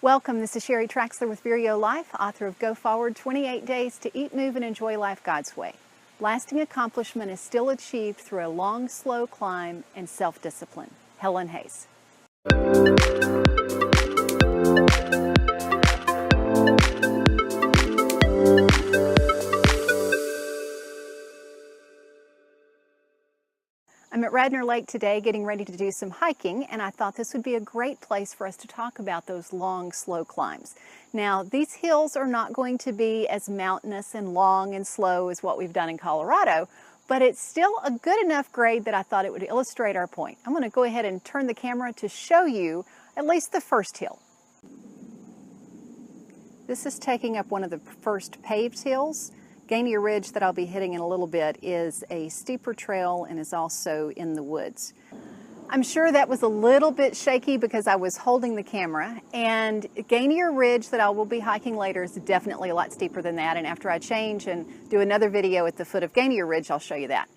Welcome, this is Sheri Traxler with Vireo Life, author of Go Forward, 28 Days to Eat, Move, and Enjoy Life God's Way. Lasting accomplishment is still achieved through a long, slow climb and self-discipline. Helen Hayes. I'm at Radnor Lake today getting ready to do some hiking, and I thought this would be a great place for us to talk about those long, slow climbs. Now, these hills are not going to be as mountainous and long and slow as what we've done in Colorado, but it's still a good enough grade that I thought it would illustrate our point. I'm going to go ahead and turn the camera to show you at least the first hill. This is taking up one of the first paved hills. Gainier Ridge that I'll be hitting in a little bit is a steeper trail and is also in the woods. I'm sure that was a little bit shaky because I was holding the camera, and Gainier Ridge that I will be hiking later is definitely a lot steeper than that, and after I change and do another video at the foot of Gainier Ridge, I'll show you that.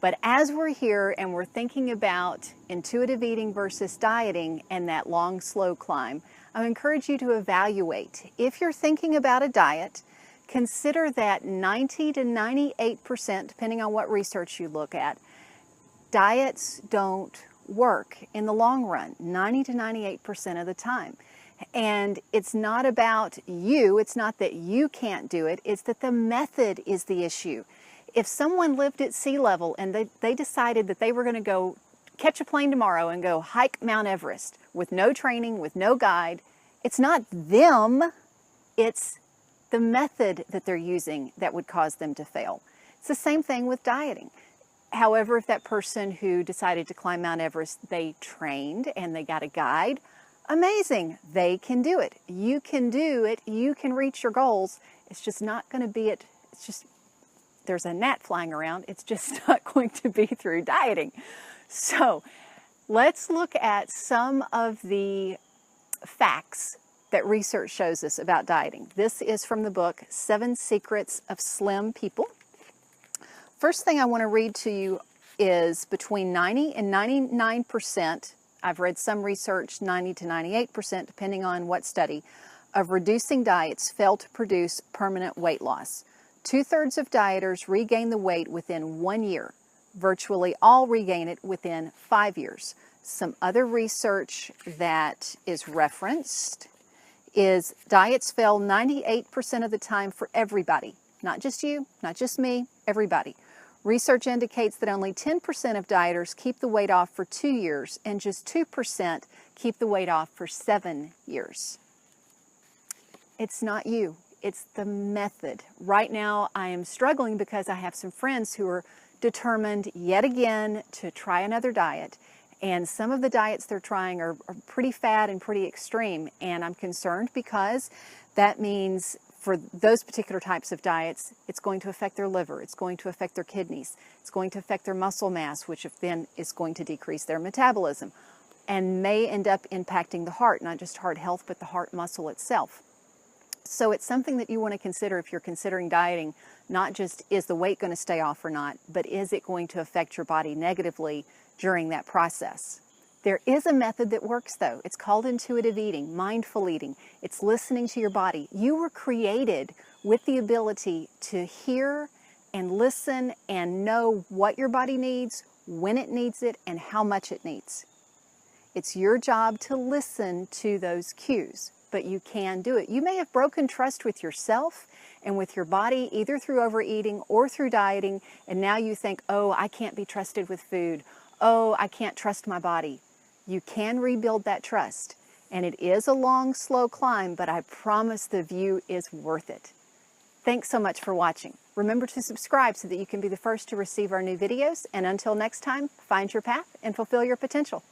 But as we're here and we're thinking about intuitive eating versus dieting and that long, slow climb, I encourage you to evaluate. If you're thinking about a diet, consider that 90 to 98%, depending on what research you look at, diets don't work in the long run, 90 to 98% of the time. And it's not about you, it's not that you can't do it, it's that the method is the issue. If someone lived at sea level and they decided that they were going to go catch a plane tomorrow and go hike Mount Everest with no training, with no guide, it's not them, it's the method that they're using that would cause them to fail. It's the same thing with dieting. However, if that person who decided to climb Mount Everest, they trained and they got a guide, amazing, they can do it. You can do it, you can reach your goals. It's just not going to be it. It's just, there's a gnat flying around. It's just not going to be through dieting. So let's look at some of the facts that research shows us about dieting. This is from the book, 7 Secrets of Slim People. First thing I want to read to you is between 90 and 99%, I've read some research, 90 to 98%, depending on what study, of reducing diets fail to produce permanent weight loss. 2/3 of dieters regain the weight within 1 year. Virtually all regain it within 5 years. Some other research that is referenced is diets fail 98% of the time for everybody. Not just you, not just me, everybody. Research indicates that only 10% of dieters keep the weight off for 2 years and just 2% keep the weight off for 7 years. It's not you, it's the method. Right now I am struggling because I have some friends who are determined yet again to try another diet. And some of the diets they're trying are pretty fad and pretty extreme. And I'm concerned because that means for those particular types of diets, it's going to affect their liver, it's going to affect their kidneys, it's going to affect their muscle mass, which then is going to decrease their metabolism and may end up impacting the heart, not just heart health, but the heart muscle itself. So it's something that you want to consider if you're considering dieting, not just is the weight going to stay off or not, but is it going to affect your body negatively during that process. There is a method that works though. It's called intuitive eating, mindful eating. It's listening to your body. You were created with the ability to hear and listen and know what your body needs, when it needs it, and how much it needs. It's your job to listen to those cues, but you can do it. You may have broken trust with yourself and with your body, either through overeating or through dieting, and now you think, oh, I can't be trusted with food. Oh, I can't trust my body. You can rebuild that trust. And it is a long, slow climb, but I promise the view is worth it. Thanks so much for watching. Remember to subscribe so that you can be the first to receive our new videos. And until next time, find your path and fulfill your potential.